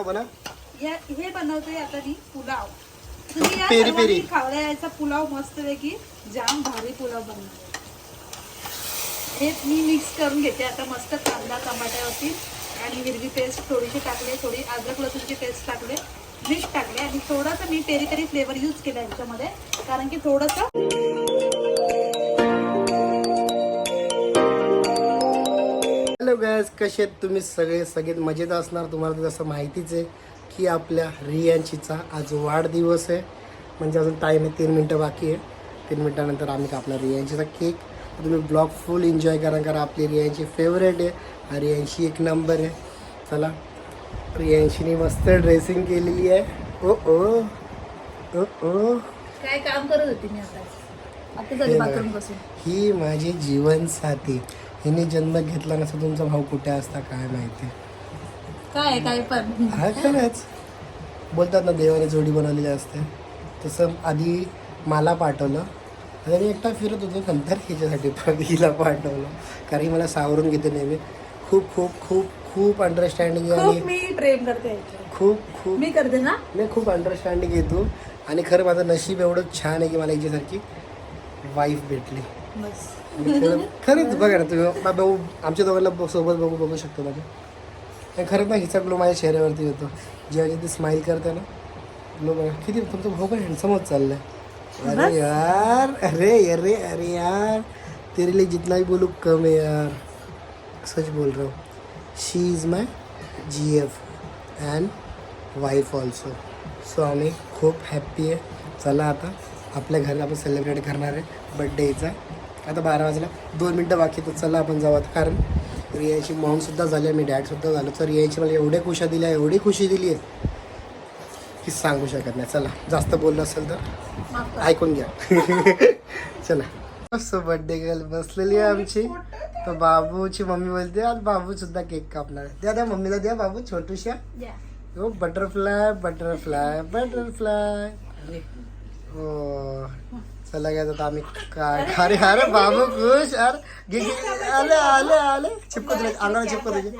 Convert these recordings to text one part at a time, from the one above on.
बना हे बनवते आता मी पुलाव. तुम्ही या पेरी पेरी खावड्या याचा पुलाव मस्त पैकी जाम भारी पुलाव बनवते. हे मी मिक्स करून घेते आता मस्त. कांदा टमाट्यावरती आणि हिरवी पेस्ट थोडीशी टाकले, थोडी अद्रक लसूणची पेस्ट टाकले, मीठ टाकले आणि थोडंसं मी पेरी पेरी फ्लेवर यूज केला याच्यामध्ये, कारण की थोडंसं. हॅलो गायस, कसे आहेत तुम्ही सगळे मजेत असणार. तुम्हाला तर जसं माहितीच आहे की आपल्या रियांशीचा आज वाढदिवस आहे. म्हणजे अजून टाईम आहे, 3 मिनटं बाकी आहे. 3 मिनटानंतर आम्ही कापणार रियांशीचा केक. तुम्ही ब्लॉग फुल एन्जॉय करा, कारण आपली रियांशी फेवरेट आहे. रियांशी एक नंबर आहे. चला, रियांशीने मस्त ड्रेसिंग केलेली आहे. ओ ओ ओ ओ काय काम करत होती मी आता झाली बाथरूम पासून. ही माझी जीवनसाथी. हिने जन्म घेतला नसता तुमचा भाऊ कुठे असता काय माहिती. काय पण हा खरंच बोलतात ना, देवाने जोडी बनवलेली असते. तसं आधी मला पाठवलं, आता मी एकटा फिरत होतो, नंतर हिच्यासाठी हिला पाठवलं. कारण की मला सावरून घेते नेहमी. खूप खूप खूप खूप अंडरस्टँडिंग आहे आणि मी प्रेम करते. खूप मी करते ना, मी खूप अंडरस्टँडिंग येतो. आणि खरं माझं नशीब एवढं छान आहे की मला हिच्यासारखी वाईफ भेटली. बस. खरंच बघा ना तुम्ही, भाऊ आमच्या दोघांना सोबत बघू शकतो माझ्या. आणि खरंच ना, हिचा ग्लो माझ्या चेहऱ्यावरती येतो जेव्हा ती स्माईल करते ना. ग्लो बघा किती. तुमचा भाऊ पण हँडसमच चाललाय. अरे यार, अरे अरे अरे यार, तेरे लिए जितना भी बोलूँ कम है यार. सच बोल रहा हूँ. She is my GF and wife also. So आम्ही खूप हॅप्पी आहे. चला आता आपल्या घरी आपण सेलिब्रेट करणार आहे बड्डेचा. आता 12 वाजला, 2 मिनटं बाकी. तर चला आपण जाऊ आता. कारण रियाची मॉमसुद्धा झाली, मी डॅडसुद्धा झालो. तर रियाची मला एवढी खुशी दिली आहे, एवढी खुशी दिली आहे की सांगू शकत नाही. चला, जास्त बोललं असेल तर ऐकून घ्या. चला, मस्त बड्डे गर्ल बसलेली आहे आमची. तर बाबूची मम्मी बोलते आज बाबू सुद्धा केक कापणार आहे. द्या मम्मीला द्या. बाबू छोटूशा. हो, बटरफ्लाय बटरफ्लाय बटरफ्लाय. हो, चला गया आता आम्ही काय. अरे अरे बाबू खुश. अरे आले आले आले. चिपकत राहायचे अंगाला, चिपकत राहायचे.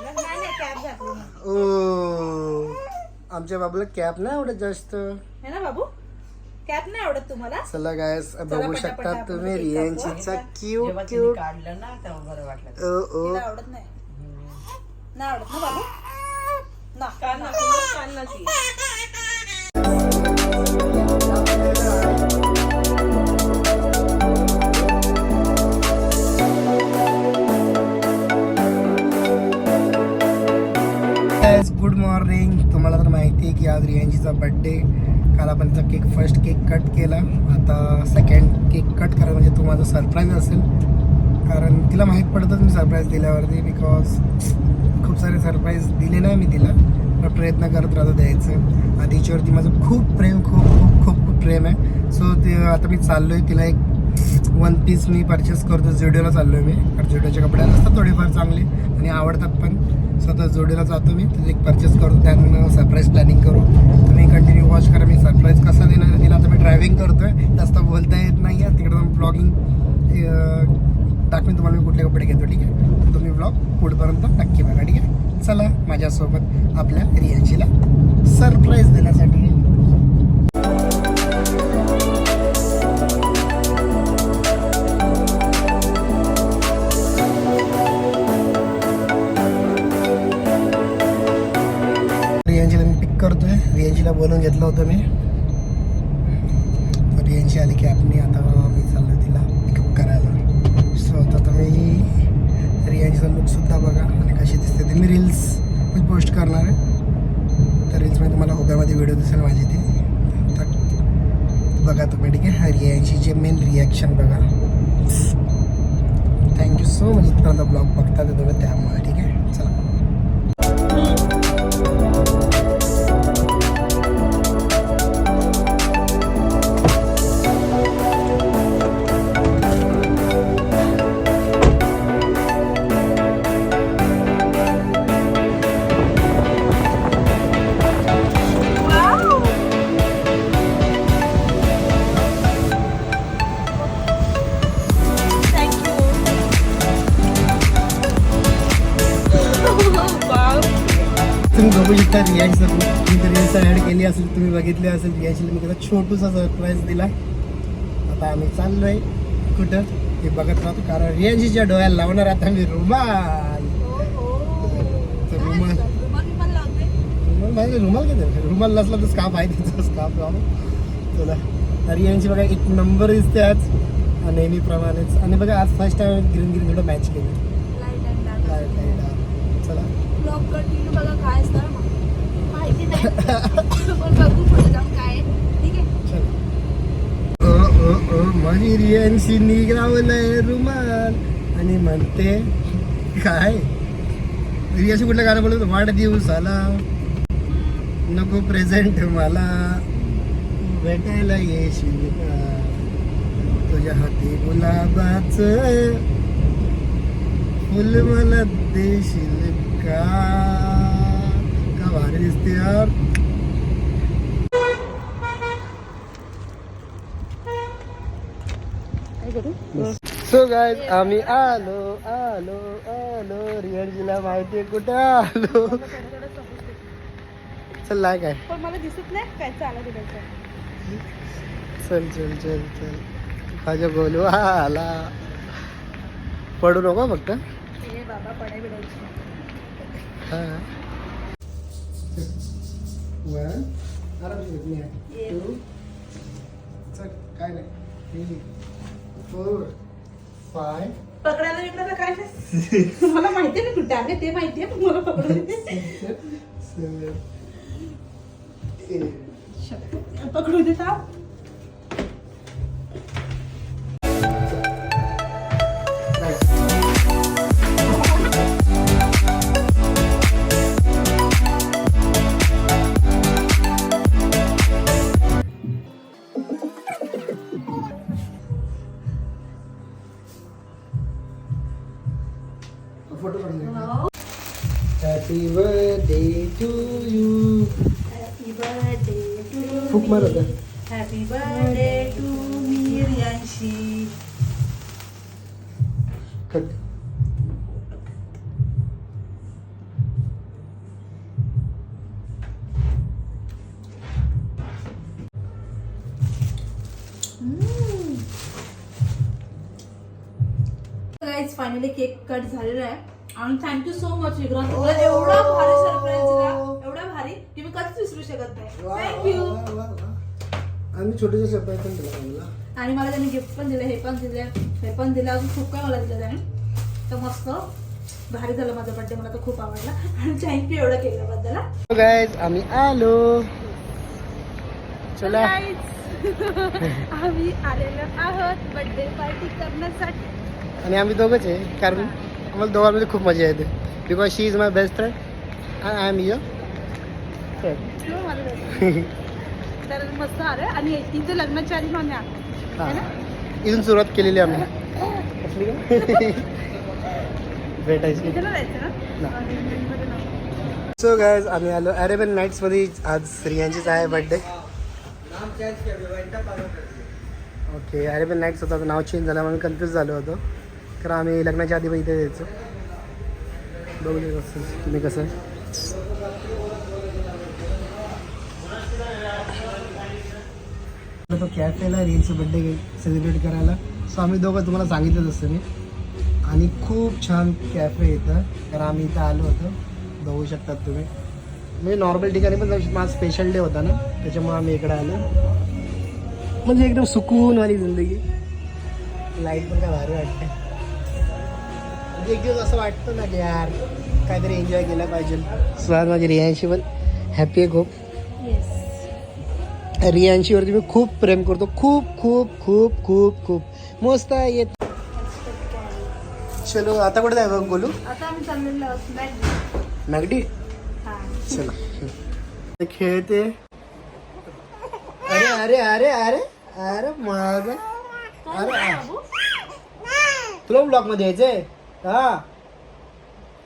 ओ, आमच्या बाबूला कॅप नाही आवडत जास्त है ना बाबू. कॅप नाही आवडत तुम्हाला. चला गायस, बघू शकता तुम्ही रियांशीचा क्यूट क्यूट काढलं ना तेव्हा बरं वाटलं. ओ ओ. आवडत नाही ना बाबू ना. Good morning. तुम्हाला तर माहिती आहे की आज रियांशीचा बड्डे. काल आपण तिचा फर्स्ट केक कट केला. आता सेकंड केक कट करा म्हणजे तो माझा सरप्राईज असेल. कारण तिला माहीत पडतंच मी सरप्राईज दिल्यावरती. बिकॉज खूप सारे सरप्राईज दिले नाही मी तिला, पण प्रयत्न करत राहतो द्यायचं. आणि तिच्यावरती माझं खूप प्रेम, खूप खूप खूप खूप प्रेम आहे. सो ते आता मी चाललो आहे. तिला एक 1 पीस मी परचेस करतो. जुडिओला चाललो आहे मी. कारण जुडिओचे कपडे असतात थोडेफार चांगले आणि आवडतात पण. स्वतः जोडीला जातो मी, तिथे एक परचेस करू, त्यांना सरप्राईज प्लॅनिंग करू. तुम्ही कंटिन्यू वॉच करा मी सरप्राईज कसा देणार आहे तिला. आता मी ड्रायव्हिंग करतो आहे, जास्त बोलता येत नाही आहे. तिकडे जाऊन ब्लॉगिंग टाकून तुम्हाला मी कुठले कपडे घेतो, ठीक आहे. तर तुम्ही ब्लॉग पुढपर्यंत नक्की बघा, ठीक आहे. चला माझ्यासोबत आपल्या रियांशीला सरप्राईज देण्यासाठी. रियांशीला मी पिक करतोय. रियांशीला बोलून घेतलं होतं मी. तर रियांशी आली की आपण आता मी चाललो तिला पिकअप करायला. सो आता तुम्ही रियांशीचा लुकसुद्धा बघा आणि कशी दिसते ते. मी रील्स पण पोस्ट करणार आहे. तर रील्समध्ये तुम्हाला उभ्यामध्ये व्हिडिओ दिसेल माझी ती. तर बघा तुम्ही, ठीक आहे. रियांशीचे मेन रिॲक्शन बघा. थँक्यू सो मच इथपर्यंत ब्लॉग बघता ते तुम्ही, त्यामुळे, ठीक आहे. चला. तुम्ही बघू शकता रियांश मी तर रियांचा ॲड केली असेल, तुम्ही बघितली असेल. रियांशला मी त्याचा छोटूसा सरप्राईज दिला. आता आम्ही चाललोय कुठं ते बघत राहतो, कारण रियांशीच्या डोळ्याला लावणार आता मी रुमाल. तर रुमाल माझे रुमाल घेते, रुमाल नसला तर स्काफ आहे तिथं, स्काफ लावून. चला रियांशी बघा एक नंबर दिसते आज नेहमीप्रमाणेच. आणि बघा आज फर्स्ट टाइम ग्रीन ग्रीन थोडं मॅच केलं. चला ब्लॉग कंटिन्यू बघा काय असतं माहिती नाही पण बघू पुढे जाऊन काय आहे. ठीक आहे. माझी रियांशी निघावलंय रुमाल आणि म्हणते काय रियांशी कुठलं गाणं बोलतो, वाढदिवसाला नको प्रेझेंट मला भेटायला येशील का, तुझ्या हाती गुलाबाच फुल मला देशील का. का भारी दिसते यार. सो गाइस आम्ही आलो आलो आलो. रियांशीला माहितीये कुठं आलो. चल लाय काय पण मला दिसत नाही काय चालत आहे. चल चल चल चल माझ्या बोलू आला. पडू नको फक्त. हे बाबा पडाय बिडायची. हा वन आरामशीर घेतली आहे. टू चल काय नाही. 3 4 5 पकडायला विकडायला काय नाही. मला माहिती नाही कुठे आहे ते माहिती आहे पण मला पकडू दे. 7 8 पकडू दे थांब. फोटो काढून happy birthday to you. Happy birthday to फुक मार आता. हॅपी बर्थडे टू मी Riyanshi. Cut. Guys finally cake cut झालेला आहे आणि थँक्यू सो मच विक्रांत. तुला एवढा भारी सरप्राईज दिला, एवढा भारी की मी कधीच विसरू शकत नाही. थँक्यू. आम्ही छोटेसे सरप्राईज पण दिला मला. आणि मला त्याने गिफ्ट पण दिलं, हे पण दिलं अजून खूप काय मला दिलं त्याने. तर मस्त भारी झालं माझा बर्थडे. मला तर खूप आवडला आणि थँक्यू एवढं केल्याबद्दल. गाइस आम्ही आलो. चला आम्ही आलेलो आहोत बर्थडे पार्टी करण्यासाठी. आणि आम्ही दोघंच आहे, कारण आम्हाला दोघांमध्ये खूप मजा येते. Because she is my best friend and I am your friend. तर मस्त आलं आणि तिचं लग्नाच्या आधी पण इथून सुरुवात केलेली आम्ही. भेटायची. सो गाइस आम्ही आलो अरेबियन नाईट्समध्ये. आज रियांचीच आहे बर्थडे. ओके अरेबियन नाईट्स होता, नाव चेंज झालं म्हणून कन्फ्यूज झालो होतो, कारण आम्ही लग्नाच्या आधी पण इथे यायचो. बघू दे कसं तुम्ही कसं तो कॅफेला रियांचा बर्थडे सेलिब्रेट करायला. सो आम्ही दोघं तुम्हाला सांगितलंच असतं मी. आणि खूप छान कॅफे येतं, कारण आम्ही इथं आलो होतो. बघू शकतात तुम्ही. म्हणजे नॉर्मल ठिकाणी पण माझा स्पेशल डे होता ना, त्याच्यामुळे आम्ही इकडे आलो. म्हणजे एकदम सुकूनवाली जिंदगी. लाईट पण काय भारी वाटते. म्हणजे एक दिवस असं वाटतं ना की यार काहीतरी एन्जॉय केलं पाहिजे. सो आज माझी रियांशी पण हॅपी आहे खूप. रियांशीवरती मी खूप प्रेम करतो. खूप खूप खूप खूप खूप मस्त येत. चलो आता कुठे जाय बोलू. आता आम्ही चाललेलो आहोत मॅगडी. चला खेळते. अरे अरे अरे अरे अरे माझा अरे तुला ब्लॉक मध्ये यायचंय हा.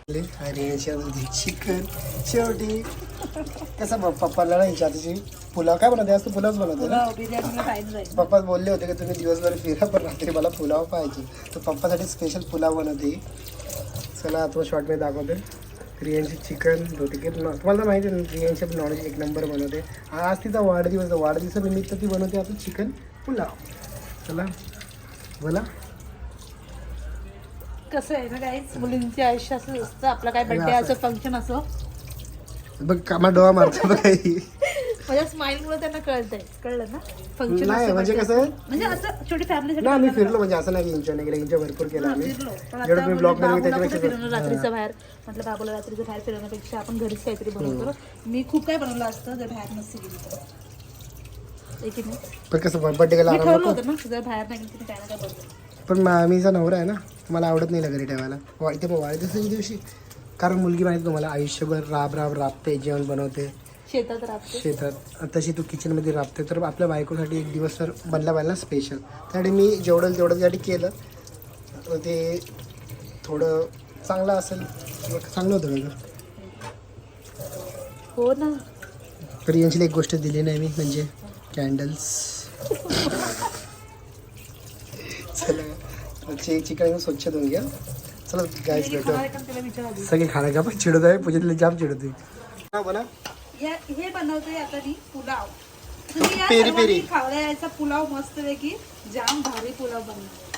अरे चिकन शेवटी कसं पप्पाला विचारते पुलाव काय बनवते. आज तू पुलावच बनवते ना. पप्पा बोलले होते की तुम्ही दिवसभर फिरा पण रात्री मला पुलाव पाहिजे, तर पप्पासाठी स्पेशल पुलाव बनवते. चला तुम्हाला शॉर्टमध्ये दाखवते. रियांची चिकन रोटी तुम्हाला तर माहिती आहे ना, रियांची पण नॉनव्हेज एक नंबर बनवते. आज तिचा वाढदिवस, वाढदिवसानिमित्त ती बनवते आता चिकन पुलाव. चला बोला. कसं आहे ना काहीच मुलींचे आयुष्य असं असतं, आपला काय बर्थडे असो फंक्शन असो, बघ कामा डोळा मारतो बघ काही. माझ्या स्माईलमुळे त्यांना कळलं ना फंक्शन नाही म्हणजे कसं म्हणजे असं छोटी फॅमिली ना आम्ही फिरलो, म्हणजे असं नाही की एन्जॉय नाही केलं, एन्जॉय भरपूर केला आम्ही. जेवढं तुम्ही ब्लॉग मध्ये त्याच्यापेक्षा रात्रीचं बाहेर म्हटलं बाबूला रात्रीचं बाहेर फिरवण्यापेक्षा आपण घरीच काहीतरी बनवतो. मी खूप काय बनवलं असतं जर बाहेर नसती गेली तर. एक नाही पण कसं बर्थडे केला मी आराम ठरवलं नको. होतं ना जर बाहेर नाही गेली तरी काय ना काय बनवलं. पण मीचा नवरा आहे ना, मला आवडत नाही घरी ठेवायला. इथे मग वाढदिवसाच्या दिवशी, कारण मुलगी माहिती तुम्हाला आयुष्यभर राबते, जेवण बनवते शेतात राहते. शेतात, तशी तू किचनमध्ये राबते. तर आपल्या बायकोसाठी एक दिवस तर बनला पाहिजे ना स्पेशल. त्यासाठी मी जेवढं त्यासाठी केलं ते थोडं चांगलं असेल किंवा चांगलं होतं का. हो ना. तर यांची एक गोष्ट दिली नाही मी, म्हणजे कॅन्डल्स. चला चिकन स्वच्छ धुवून घ्या. चला गाईस भेटू. तिला विचारायचं सगळे खाण्या का पण चिडत आहे, पूजेतले जाम चिडत आहे. बना हे बनवतोय आता मी पुलाव. तुम्ही या पेरी सर्वांनी पेरी. खावला याचा पुलाव मस्त पैकी जाम भारी पुलाव बनवणार.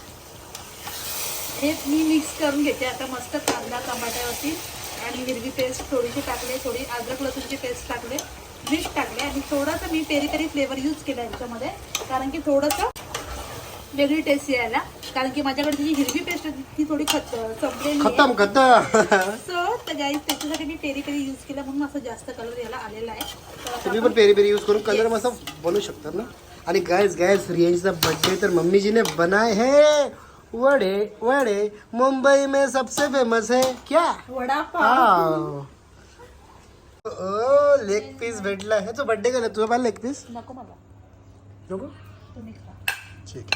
हे मी मिक्स करून घेते आता मस्त. कांदा टमाट्यावरती आणि हिरवी पेस्ट थोडीशी टाकले, थोडी अद्रक लसूणची पेस्ट टाकले, मीठ टाकले आणि थोडंसं मी पेरी पेरी फ्लेवर यूज केला याच्यामध्ये, कारण की थोडंसं वेगळी टेस्ट यायला. कारण की माझ्याकडे जी हिरवी पेस्ट होती ती थोडी संपलेली आहे. खतम सो तर गाईस त्याच्यासाठी मी पेरी पेरी यूज केला म्हणून असं जास्त कलर याला आलेला आहे. तर आता तुम्ही पण पेरी पेरी यूज करून कलर मस्त बनवू शकतात ना. आणि गाइस रियांचा बर्थडे तर मम्मी जी ने बनाए है वड़े. वड़े मुंबई में सबसे फेमस है क्या. वडापाव. ओ लेग पीस भेटला है. तो बर्थडे केला तुझा, लेग पीस नको मला, नको. तुम्ही खा. ठीक.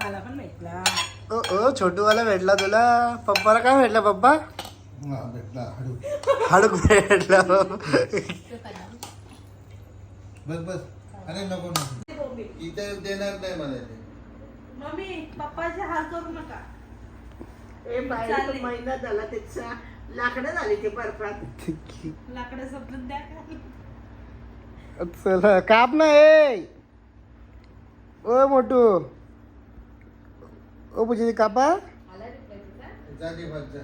मला पण भेटला. ओ छोटू वाला भेटला तुला. पप्पाला काय भेटला. पप्पा हाडूक भेटला. बस बस. अरे नको नको, इथे देणार नाही मला ते. मम्मी पप्पाचे हाल करू नका. महिना झाला त्याचा लाकडं झाली ते बर्फात. लाकडं समजून द्या का. चला काप ना. ए ओ मोटू, ओ पूजा कापा. जा दे बस जा.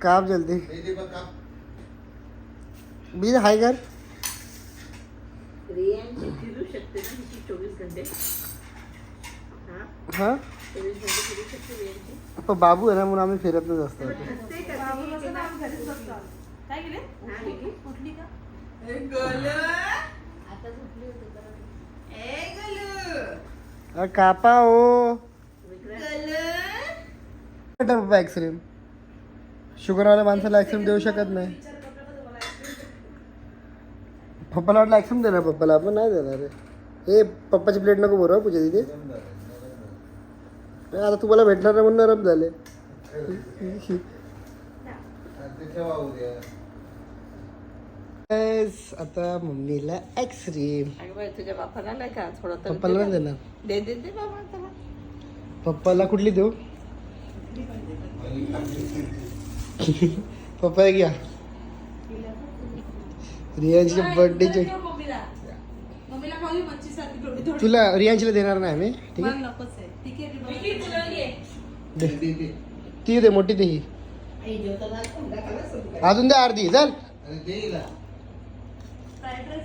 काप जल्दी. हे दे बघ काप. बीज हाय कर. रियांची फिरू शकते ना तिची 24 घंटे. हा 24 घंटे फिरू शकते रियांची. पण बाबू आहे ना म्हणून आम्ही फिरत नाही जास्त. हसते का बाबू ती? कसं ना आम्ही घरीच बसतो. काय गेले हा, हे घे. उठली का. आता झोपली होती तर. कापा हो. विक्रम. पप्पा आईस्क्रीम. शुगरवाल्या माणसाला आईस्क्रीम देऊ शकत नाही. पप्पाला वाटलं आईस्क्रीम देणार पप्पाला, आपण नाही देणार रे. हे पप्पाची प्लेट नको बरोबर पूजा तिथे. आता तुम्हाला भेटणार नाही म्हणून नरम झाले. ते ठेवा उद्या. आता मम्मीला आईस्क्रीम. अगं बाई तुझ्या बापाला नाही का थोडं तर पप्पाला नाही देणार. दे दे दे बाबा त्याला. पप्पाला कुठली देऊ. पप्पा घ्या. रियांच्या बर्थडेचे मम्मीला मम्मीला खाऊ मच्छी सारखी थोडी थोडी. तुला रियांशीला देणार नाही आम्ही. ठीक मला आहे नकोच आहे. ठीक आहे दे. ती दे मोठी दे. ही आई जेवताना संध्याकाळला सुरू. अजून दे अर्धी. चल अरे दे हिला. Fried rice.